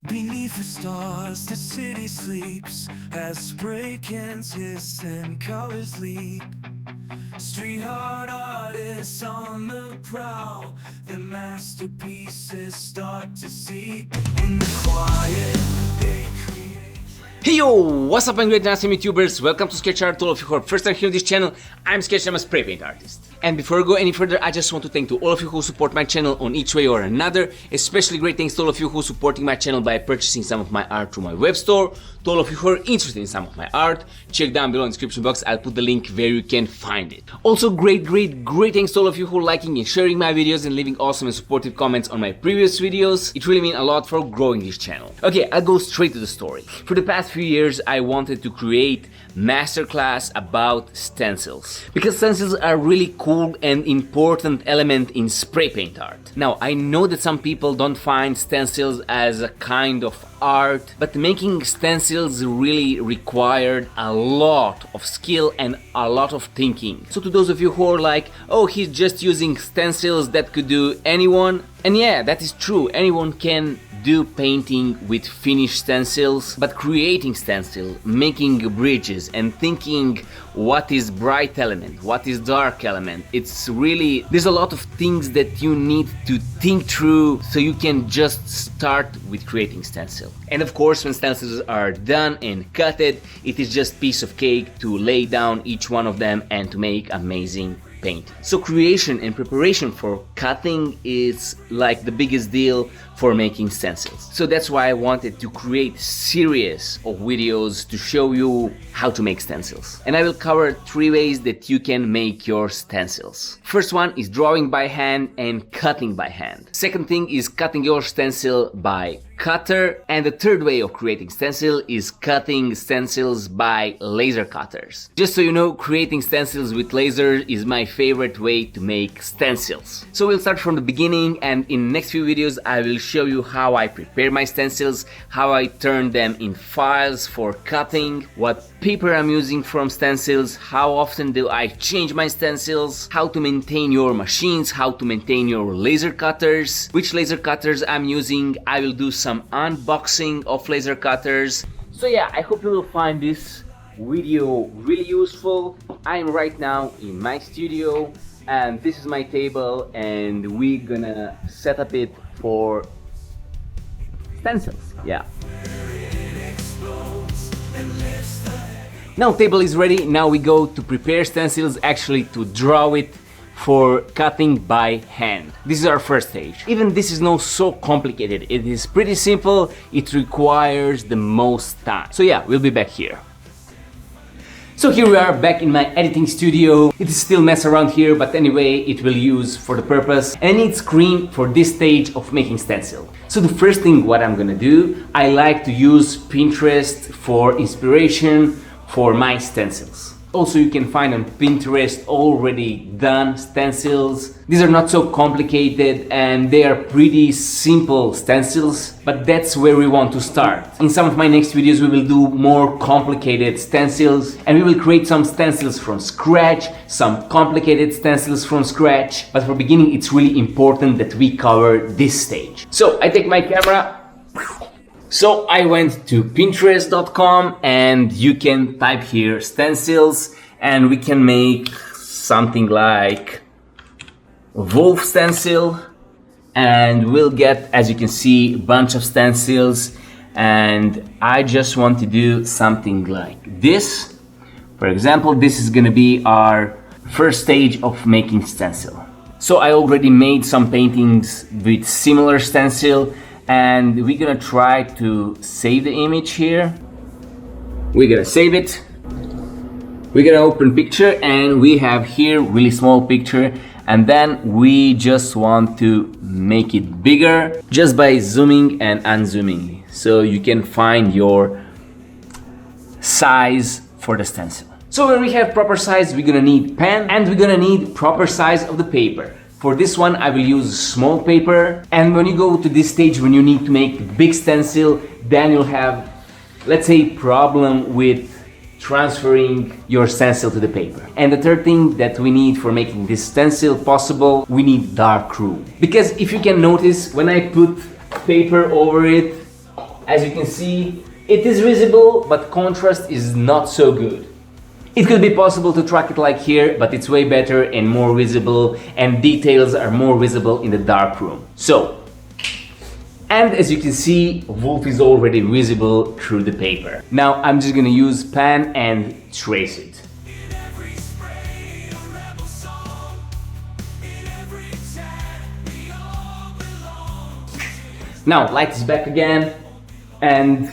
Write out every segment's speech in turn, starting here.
Beneath the stars, the city sleeps as spray cans hiss and colors leap. Street art artists on the prowl, their masterpieces start to seep in the quiet. They create. Hey yo, what's up, and great awesome YouTubers? Welcome to Skech Art. All of you who are first time here on this channel, I'm Skech, I'm a spray paint artist. And before I go any further, I just want to thank to all of you who support my channel on each way or another. Especially great thanks to all of you who are supporting my channel by purchasing some of my art through my web store. To all of you who are interested in some of my art, check down below in the description box, I'll put the link where you can find it. Also great thanks to all of you who are liking and sharing my videos and leaving awesome and supportive comments on my previous videos. It really means a lot for growing this channel. Okay, I'll go straight to the story. For the past few years, I wanted to create masterclass about stencils, because stencils are really cool and important element in spray paint art. Now, I know that some people don't find stencils as a kind of art, but making stencils really required a lot of skill and a lot of thinking. So to those of you who are like, oh, he's just using stencils, that could do anyone. And yeah, that is true, anyone can do painting with finished stencils, but creating stencil, making bridges and thinking what is bright element, what is dark element, it's really, there's a lot of things that you need to think through so you can just start with creating stencil. And of course, when stencils are done and cutted, it is just piece of cake to lay down each one of them and to make amazing paint. So creation and preparation for cutting is like the biggest deal for making stencils. So that's why I wanted to create series of videos to show you how to make stencils. And I will cover 3 ways that you can make your stencils. First one is drawing by hand and cutting by hand. Second thing is cutting your stencil by cutter, and the third way of creating stencil is cutting stencils by laser cutters. Just so you know, creating stencils with laser is my favorite way to make stencils. So we'll start from the beginning, and in next few videos I will show you how I prepare my stencils, how I turn them in files for cutting, what paper I'm using from stencils, how often do I change my stencils, how to maintain your machines, how to maintain your laser cutters, which laser cutters I'm using. I will do some unboxing of laser cutters. So yeah, I hope you will find this video really useful. I'm right now in my studio and this is my table, and we're gonna set up it for stencils. Yeah. Now table is ready. Now we go to prepare stencils, actually to draw it for cutting by hand. This is our first stage. Even this is not so complicated. It is pretty simple. It requires the most time. So yeah, we'll be back here. So here we are back in my editing studio. It is still mess around here, but anyway, it will use for the purpose. And it's green for this stage of making stencil. So the first thing what I'm gonna do, I like to use Pinterest for inspiration for my stencils. Also, you can find on Pinterest already done stencils. These are not so complicated and they are pretty simple stencils, but that's where we want to start. In some of my next videos we will do more complicated stencils, and we will create some stencils from scratch, some complicated stencils from scratch, but for beginning it's really important that we cover this stage. So I take my camera. So I went to Pinterest.com and you can type here stencils and we can make something like wolf stencil, and we'll get, as you can see, a bunch of stencils, and I just want to do something like this. For example, this is gonna be our first stage of making stencil. So I already made some paintings with similar stencil, and we're gonna try to save the image here. We're gonna save it. We're gonna open picture, and we have here really small picture, and then we just want to make it bigger just by zooming and unzooming, so you can find your size for the stencil. So when we have proper size, we're gonna need pen, and we're gonna need proper size of the paper. For this one I will use small paper, and when you go to this stage when you need to make big stencil, then you'll have, let's say, problem with transferring your stencil to the paper. And the third thing that we need for making this stencil possible, we need dark room. Because if you can notice, when I put paper over it, As you can see, it is visible, but contrast is not so good. It could be possible to track it like here, but it's way better and more visible, and details are more visible in the dark room. So, and as you can see, wolf is already visible through the paper. Now I'm just gonna use pen and trace it. Now light is back again, and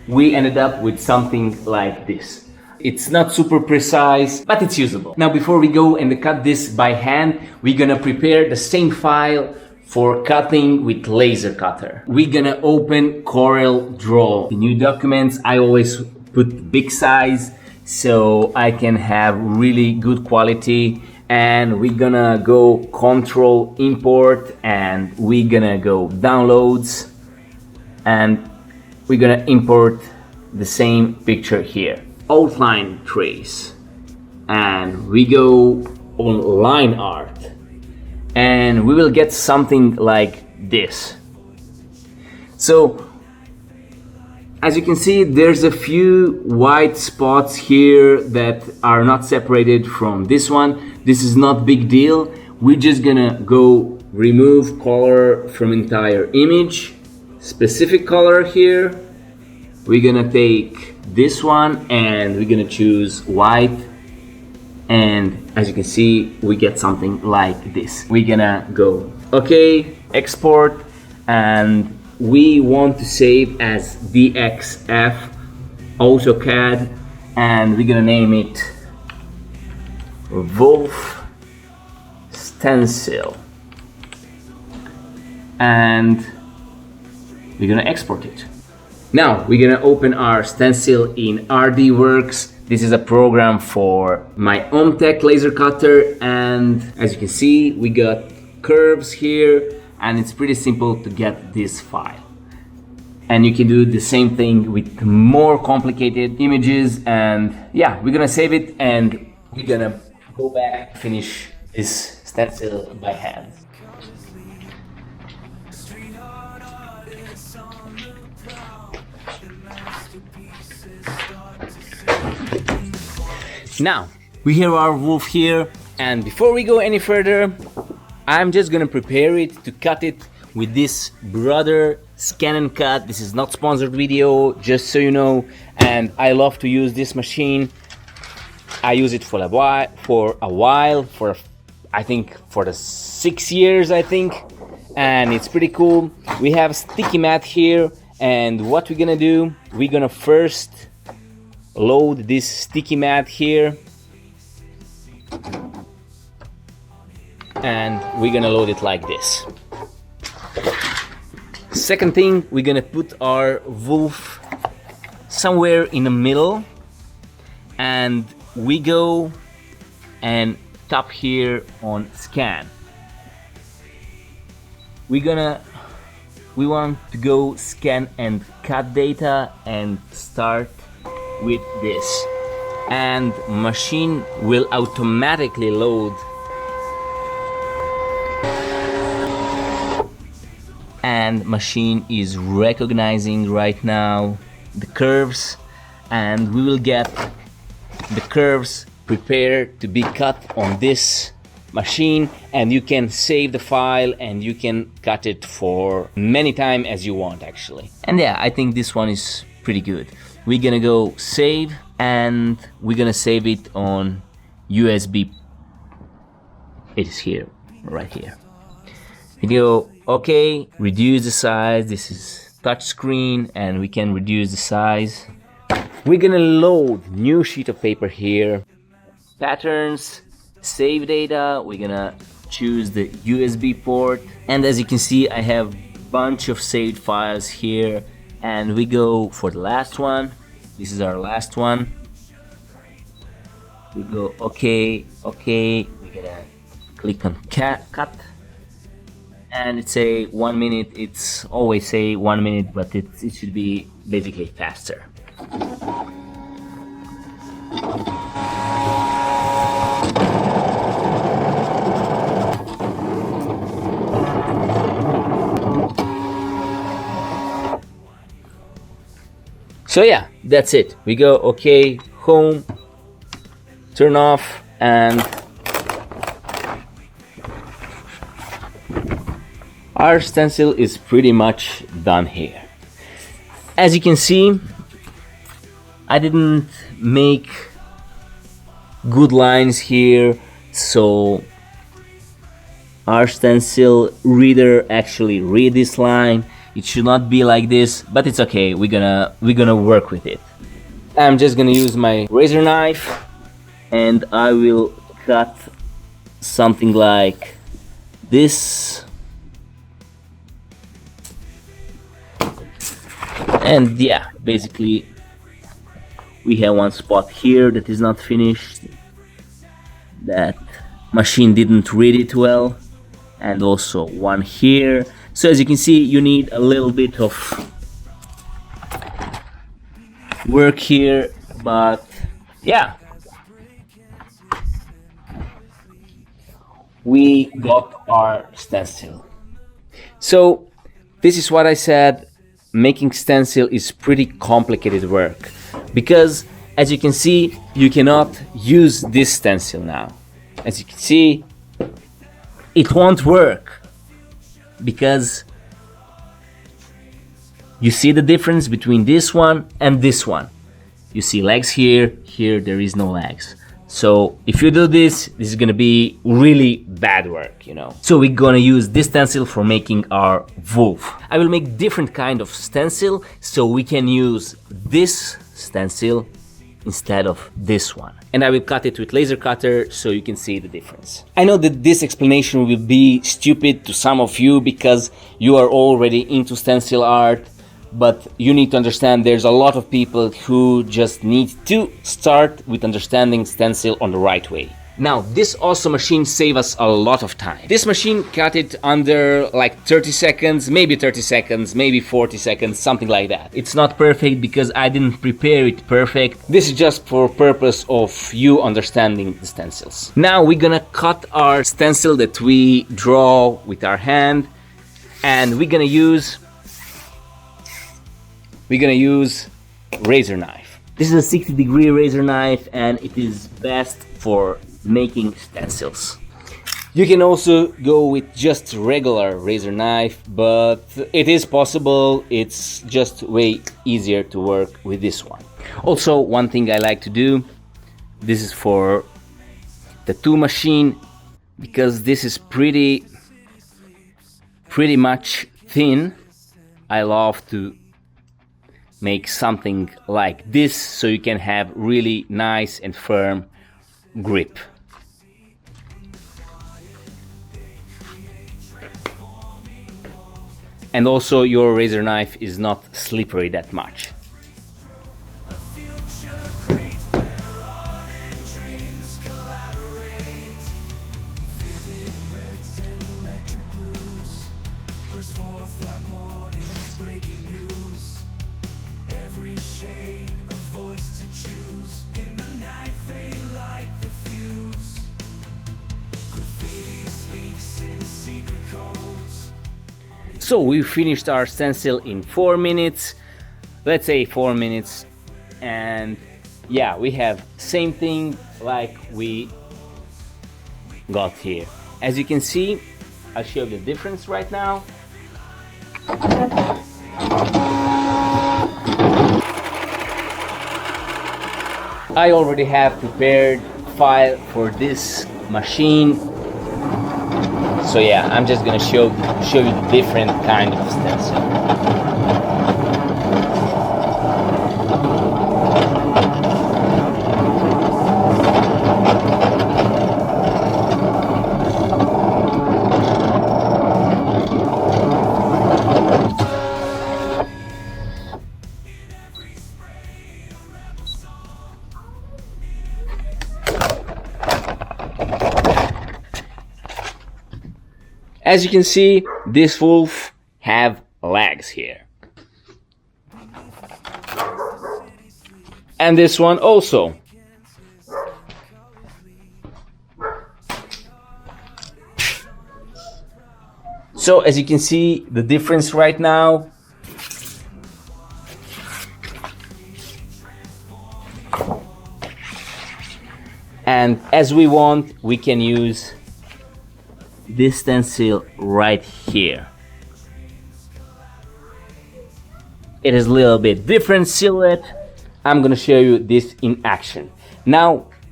we ended up with something like this. It's not super precise, but it's usable. Now before we go and cut this by hand, we're gonna prepare the same file for cutting with laser cutter. We're gonna open Corel Draw. The new documents, I always put big size so I can have really good quality, and we're gonna go Control Import, and we're gonna go Downloads, and we're gonna import the same picture here. Outline trace, and we go on line art, and we will get something like this. So as you can see, there's a few white spots here that are not separated from this one. This is not big deal. We're just gonna go remove color from entire image, specific color here. We're gonna take this one and we're gonna choose white, and as you can see, we get something like this. We're gonna go okay, export, and we want to save as DXF AutoCAD, and we're gonna name it Wolf Stencil, and we're gonna export it. Now we're gonna open our stencil in RDWorks. This is a program for my OMTech laser cutter, and as you can see, we got curves here, and it's pretty simple to get this file. And you can do the same thing with more complicated images, and yeah, we're gonna save it and we're gonna go back, finish this stencil by hand. Now, we have our wolf here, and before we go any further, I'm just gonna prepare it to cut it with this Brother Scan and Cut. This is not sponsored video, just so you know, and I love to use this machine. I use it for a while, I think for the 6 years, I think, and it's pretty cool. We have sticky mat here, and what we're gonna do, we're gonna first load this sticky mat here, and we're gonna load it like this. Second thing, we're gonna put our wolf somewhere in the middle, and we go and tap here on scan. We want to go scan and cut data and start with this, and machine will automatically load, and machine is recognizing right now the curves, and we will get the curves prepared to be cut on this machine, and you can save the file and you can cut it for many times as you want actually. And yeah, I think this one is pretty good. We're gonna go save, and we're gonna save it on USB. It is here, right here. We go okay, reduce the size. This is touch screen, and we can reduce the size. We're gonna load new sheet of paper here, patterns, save data. We're gonna choose the USB port, and as you can see, I have bunch of saved files here, and we go for the last one. This is our last one. We go okay, we're gonna click on cut, and it's a 1 minute. It's always say 1 minute, but it should be basically faster. So yeah, that's it. We go okay, home, turn off, and our stencil is pretty much done here. As you can see, I didn't make good lines here, so our stencil reader actually read this line. It should not be like this, but it's okay. We're gonna work with it. I'm just gonna use my razor knife and I will cut something like this. And yeah, basically we have one spot here that is not finished. That machine didn't read it well, and also one here. So as you can see, you need a little bit of work here, but yeah, we got our stencil. So this is what I said, making stencil is pretty complicated work, because as you can see, you cannot use this stencil now. As you can see, it won't work, because you see the difference between this one and this one. You see legs here, here there is no legs. So if you do this, this is gonna be really bad work, you know. So we're gonna use this stencil for making our wolf. I will make different kind of stencil, so we can use this stencil instead of this one. And I will cut it with laser cutter so you can see the difference. I know that this explanation will be stupid to some of you because you are already into stencil art, but you need to understand there's a lot of people who just need to start with understanding stencil on the right way. Now, this awesome machine saves us a lot of time. This machine cut it under like 30 seconds, maybe 30 seconds, maybe 40 seconds, something like that. It's not perfect because I didn't prepare it perfect. This is just for purpose of you understanding the stencils. Now we're gonna cut our stencil that we draw with our hand, and we're gonna use razor knife. This is a 60-degree razor knife, and it is best for making stencils. You can also go with just regular razor knife, but it is possible. It's just way easier to work with this one. Also, one thing I like to do, this is for the tattoo machine, because this is pretty much thin. I love to make something like this so you can have really nice and firm grip. And also your razor knife is not slippery that much. So we finished our stencil in 4 minutes, let's say 4 minutes, and yeah, we have same thing like we got here. As you can see, I'll show you the difference right now. I already have prepared file for this machine. So yeah, I'm just gonna show you the different kind of stencil. As you can see, this wolf have legs here. And this one also. So as you can see the difference right now. And as we want, we can use this stencil right here. It is a little bit different silhouette. I'm gonna show you this in action. Now,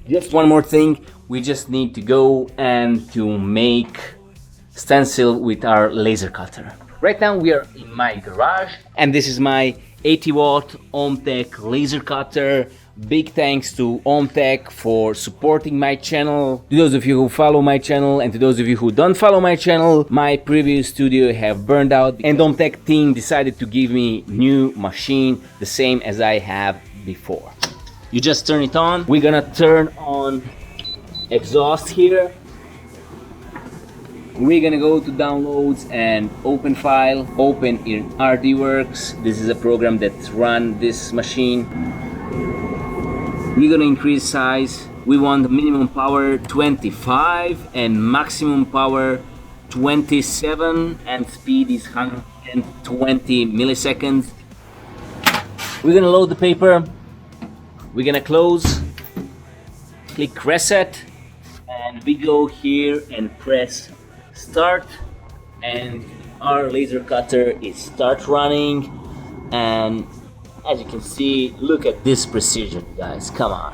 just one more thing, we just need to go and to make stencil with our laser cutter. Right now we are in my garage, and this is my 80-watt OhmTech laser cutter. Big thanks to OhmTech for supporting my channel. To those of you who follow my channel and to those of you who don't follow my channel, my previous studio have burned out and OhmTech team decided to give me new machine, the same as I have before. You just turn it on. We're gonna turn on exhaust here. We're gonna go to downloads and open file, open in RDWorks. This is a program that runs this machine. We're gonna increase size. We want minimum power 25 and maximum power 27, and speed is 120 milliseconds. We're gonna load the paper. We're gonna close, click reset, and we go here and press start, and our laser cutter is start running. And as you can see, look at this precision, guys, come on.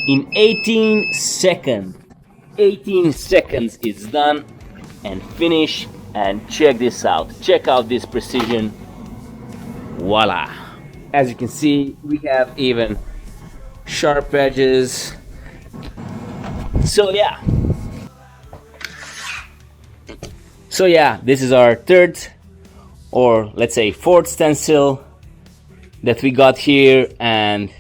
In 18 seconds it's done and finished. And check this out, check out this precision. Voila! As you can see, we have even sharp edges. So yeah, this is our third, or let's say fourth stencil that we got here, and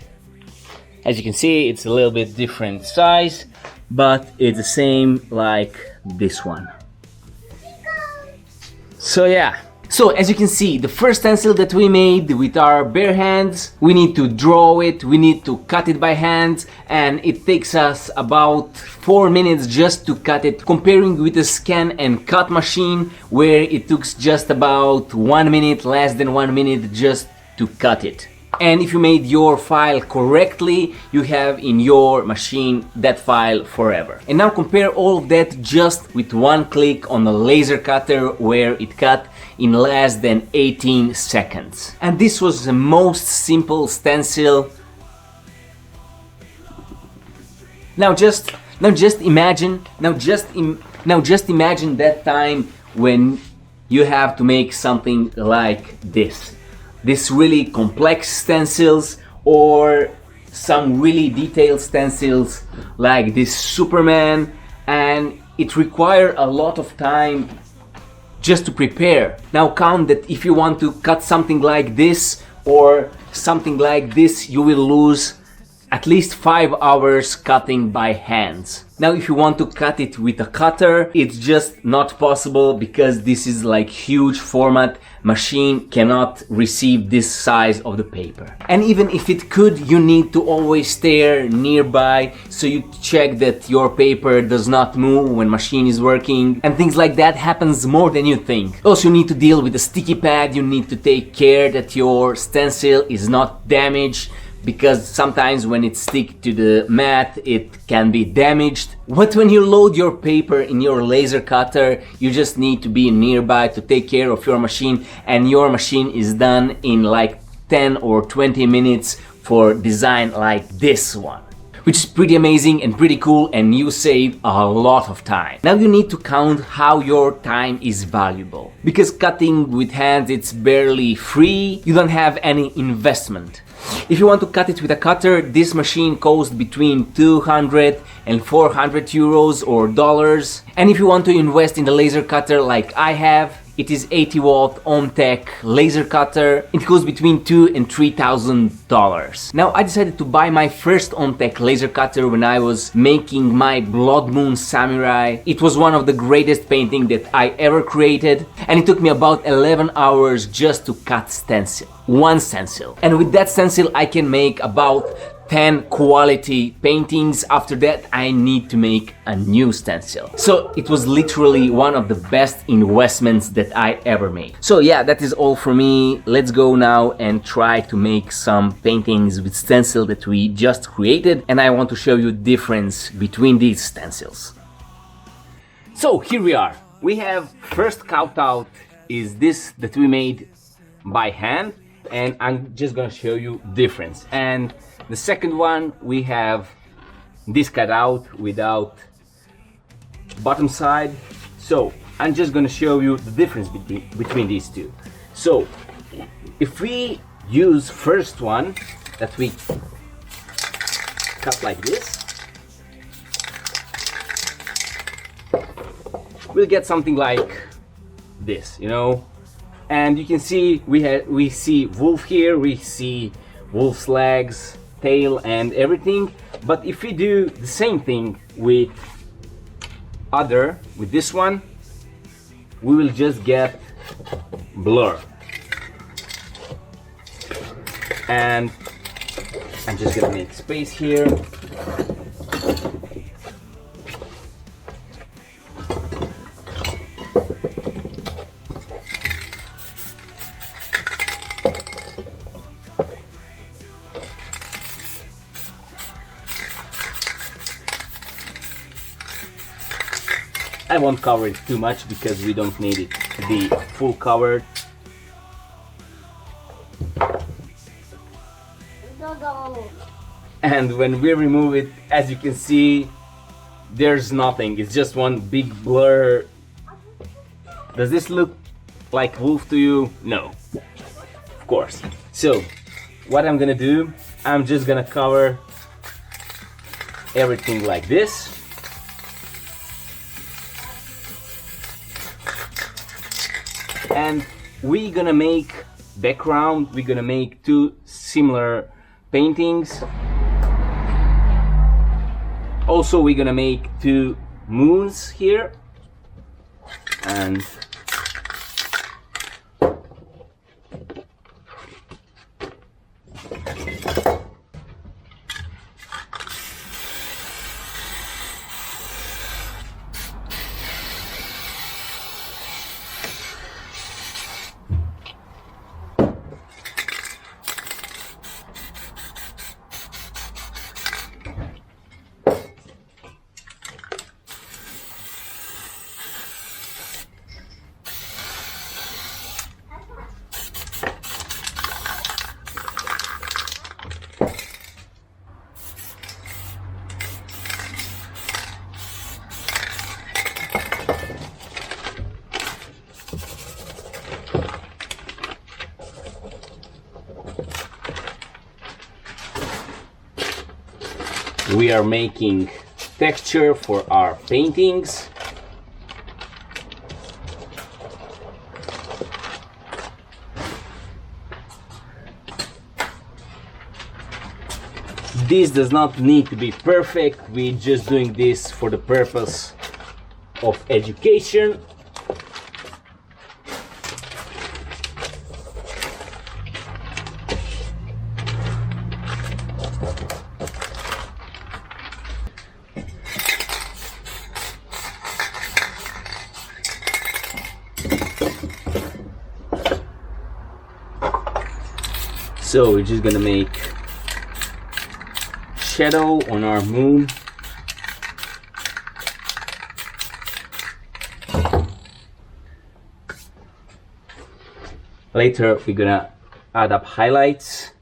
as you can see, it's a little bit different size, but it's the same like this one. So as you can see, the first stencil that we made with our bare hands, we need to draw it, we need to cut it by hand, and it takes us about 4 minutes just to cut it, comparing with a scan and cut machine where it took just about 1 minute, less than 1 minute just to cut it. And if you made your file correctly, you have in your machine that file forever. And now compare all of that just with one click on the laser cutter where it cut in less than 18 seconds. And this was the most simple stencil. Now just imagine that time when you have to make something like this really complex stencils, or some really detailed stencils like this Superman, and it requires a lot of time just to prepare. Now count that if you want to cut something like this or something like this, you will lose at least 5 hours cutting by hands. Now if you want to cut it with a cutter, it's just not possible because this is like huge format. Machine cannot receive this size of the paper. And even if it could, you need to always stay nearby so you check that your paper does not move when machine is working, and things like that happens more than you think. Also, you need to deal with a sticky pad, you need to take care that your stencil is not damaged, because sometimes when it sticks to the mat it can be damaged. But when you load your paper in your laser cutter, you just need to be nearby to take care of your machine, and your machine is done in like 10 or 20 minutes for design like this one, which is pretty amazing and pretty cool, and you save a lot of time. Now you need to count how your time is valuable, because cutting with hands it's barely free, you don't have any investment. If you want to cut it with a cutter, this machine costs between 200 and 400 euros or dollars. And if you want to invest in the laser cutter like I have, it is 80-watt OhmTech laser cutter. It costs between $2,000 and $3,000. Now I decided to buy my first OhmTech laser cutter when I was making my Blood Moon Samurai. It was one of the greatest paintings that I ever created, and it took me about 11 hours just to cut stencil. One stencil. And with that stencil I can make about 10 quality paintings. After that, I need to make a new stencil. So it was literally one of the best investments that I ever made. So yeah, that is all for me. Let's go now and try to make some paintings with stencil that we just created, and I want to show you the difference between these stencils. So here we are. We have first cutout is this that we made by hand, and I'm just gonna show you difference. And the second one, we have this cutout without bottom side. So I'm just gonna show you the difference between these two. So if we use first one that we cut like this, we'll get something like this, you know. And you can see we see wolf here, we see wolf's legs, tail and everything. But if we do the same thing with this one, we will just get blur. And I'm just gonna make space here. I won't cover it too much because we don't need it to be full covered. And when we remove it, as you can see, there's nothing. It's just one big blur. Does this look like wolf to you? No, of course. So what I'm gonna do, I'm just gonna cover everything like this. And we're gonna make background, we're gonna make two similar paintings. Also, we're gonna make two moons here. And we are making texture for our paintings. This does not need to be perfect. We're just doing this for the purpose of education. So we're just gonna make shadow on our moon. Later we're gonna add up highlights,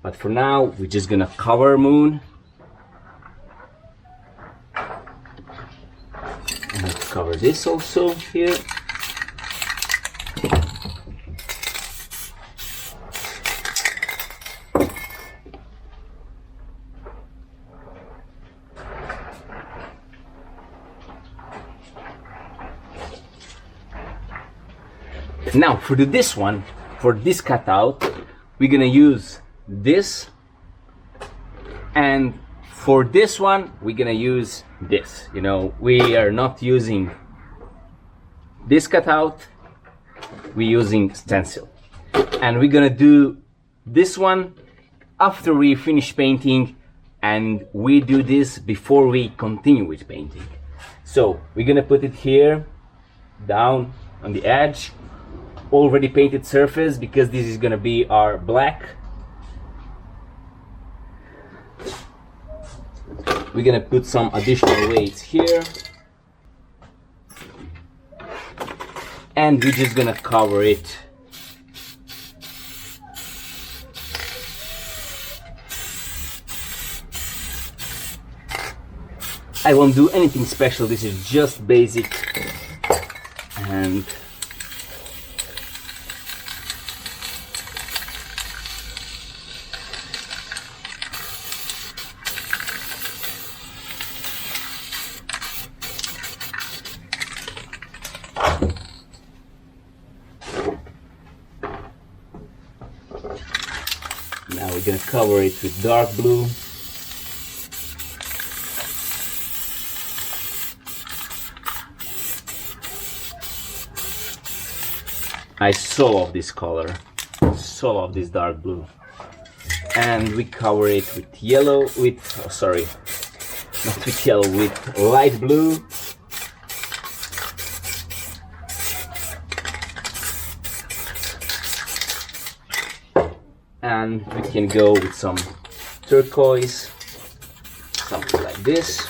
but for now we're just gonna cover moon. I'm gonna cover this also here. Now for this one, for this cutout, we're gonna use this, and for this one we're gonna use this. You know, we are not using this cutout, we're using stencil, and we're gonna do this one after we finish painting and we do this before we continue with painting. So we're gonna put it here down on the edge, already painted surface, because this is gonna be our black. We're gonna put some additional weights here, and we're just gonna cover it. I won't do anything special, this is just basic. And now we're gonna cover it with dark blue. I so love this color, so love this dark blue. And we cover it with yellow, not with yellow, with light blue. And we can go with some turquoise, something like this.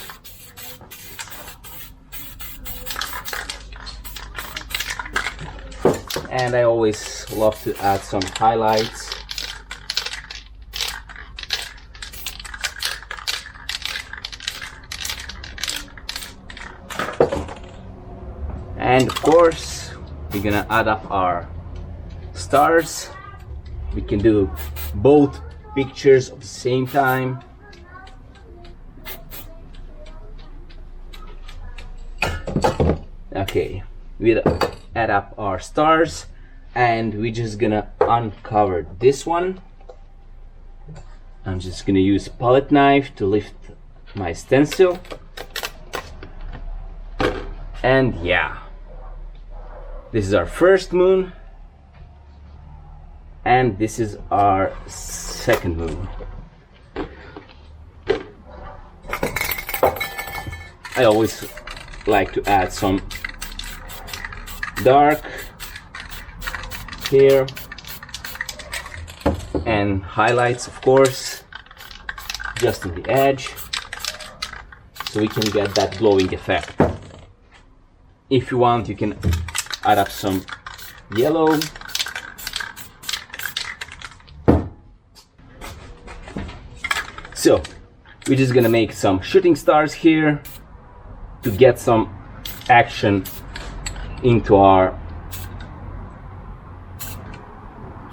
And I always love to add some highlights. And of course, we're gonna add up our stars. We can do both pictures at the same time. Okay, we'll add up our stars, and we're just gonna uncover this one. I'm just gonna use palette knife to lift my stencil. And yeah, this is our first moon, and this is our second moon. I always like to add some dark here and highlights, of course, just on the edge, so we can get that glowing effect. If you want, you can add up some yellow. So we're just gonna make some shooting stars here to get some action into our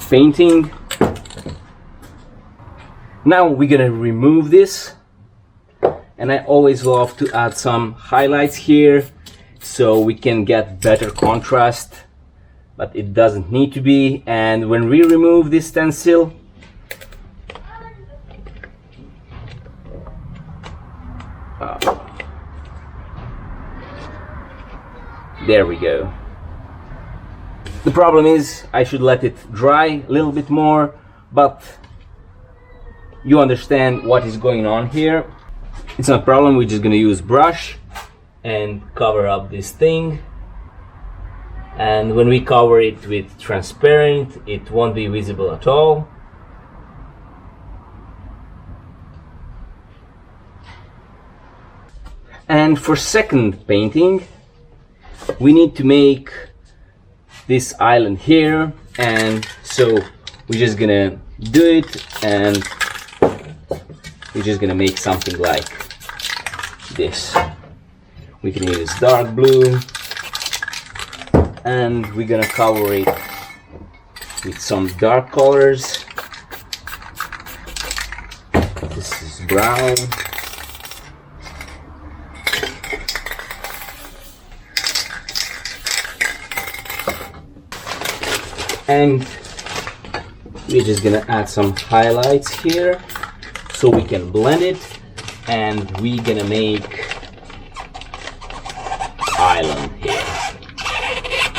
painting. Now we're gonna remove this, and I always love to add some highlights here so we can get better contrast, but it doesn't need to be. And when we remove this stencil, there we go. The problem is I should let it dry a little bit more, but you understand what is going on here. It's not a problem, we're just gonna use brush and cover up this thing. And when we cover it with transparent, it won't be visible at all. And for second painting, we need to make this island here, and so we're just gonna do it, and we're just gonna make something like this. We can use dark blue, and we're gonna cover it with some dark colors. This is brown. And we're just gonna add some highlights here so we can blend it, and we're gonna make island here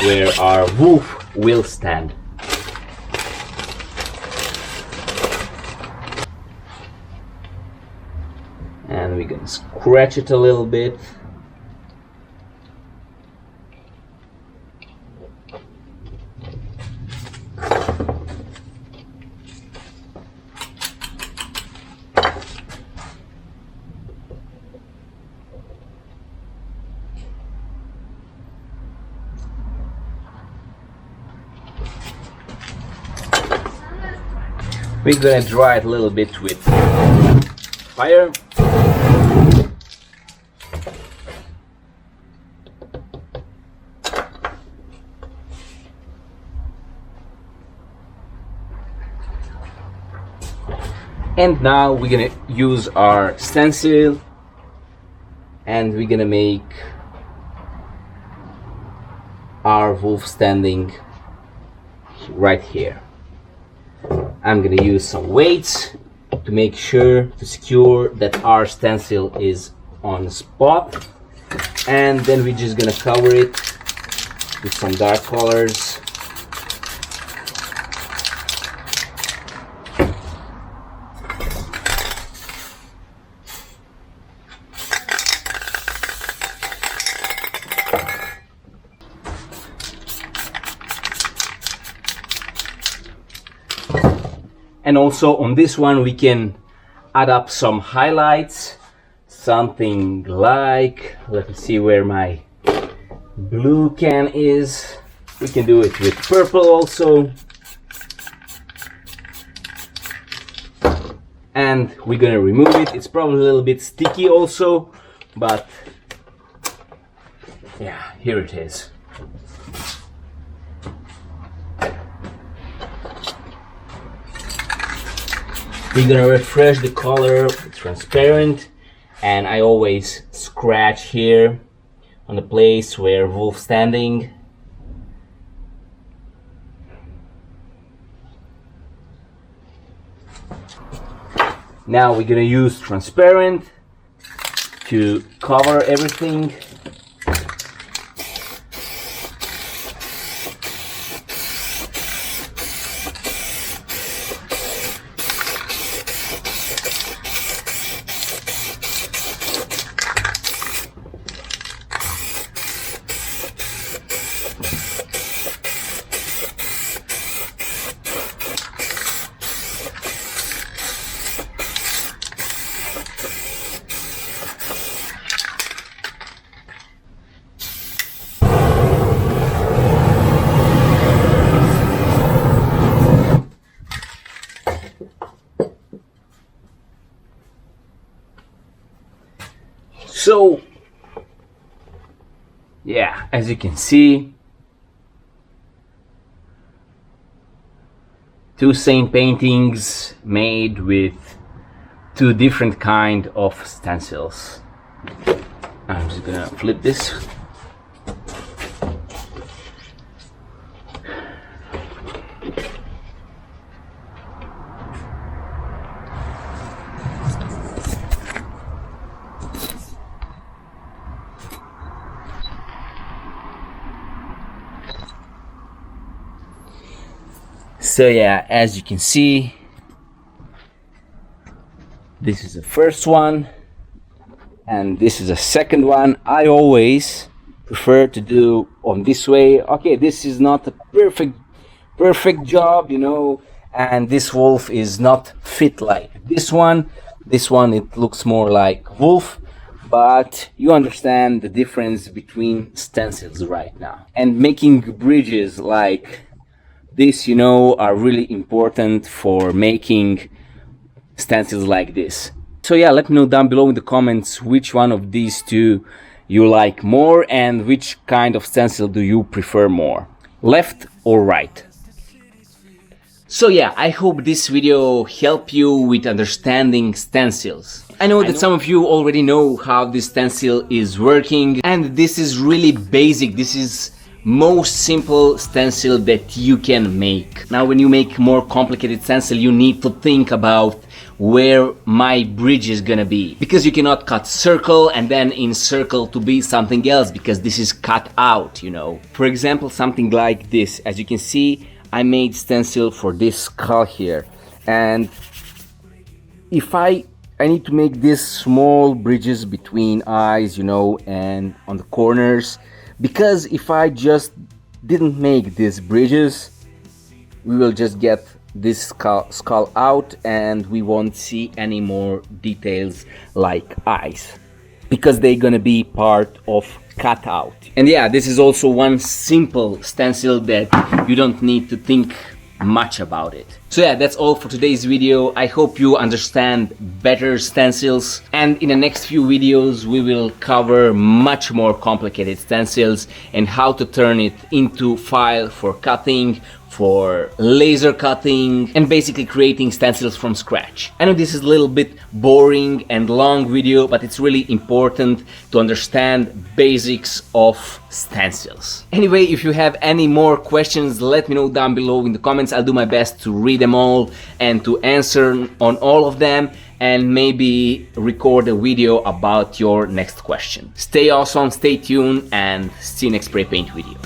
where our wolf will stand. we're gonna scratch it a little bit. We're gonna dry it a little bit with fire. And now we're gonna use our stencil and we're gonna make our wolf standing right here. I'm gonna use some weights to make sure to secure that our stencil is on the spot, and then we're just gonna cover it with some dark colors. And also on this one we can add up some highlights, something like, let me see where my blue can is. We can do it with purple also. And we're gonna remove it. It's probably a little bit sticky also, but yeah, here it is. We're gonna refresh the color with transparent, and I always scratch here on the place where wolf standing. Now we're gonna use transparent to cover everything. So yeah, as you can see, two same paintings made with two different kind of stencils. I'm just gonna flip this. So yeah, as you can see, this is the first one and this is the second one. I always prefer to do on this way. Okay, this is not a perfect job, you know, and this wolf is not fit like this one. This one, it looks more like wolf, but you understand the difference between stencils right now. And making bridges like this, you know, are really important for making stencils like this. So yeah, let me know down below in the comments which one of these two you like more and which kind of stencil do you prefer more, left or right. So yeah, I hope this video helped you with understanding stencils. I know that some of you already know how this stencil is working, and this is really basic. This is most simple stencil that you can make. Now when you make more complicated stencil, you need to think about where my bridge is gonna be, because you cannot cut circle and then in circle to be something else, because this is cut out, you know. For example, something like this. As you can see, I made stencil for this skull here, and if I I need to make these small bridges between eyes, you know, and on the corners, because if I just didn't make these bridges, we will just get this skull out and we won't see any more details like eyes, because they're gonna be part of cutout. And yeah, this is also one simple stencil that you don't need to think much about it. So yeah, that's all for today's video. I hope you understand better stencils, and in the next few videos we will cover much more complicated stencils and how to turn it into file for cutting, for laser cutting, and basically creating stencils from scratch. I know this is a little bit boring and long video, but it's really important to understand basics of stencils. Anyway, if you have any more questions, let me know down below in the comments. I'll do my best to read them all and to answer on all of them, and maybe record a video about your next question. Stay awesome, stay tuned, and see you next spray paint video.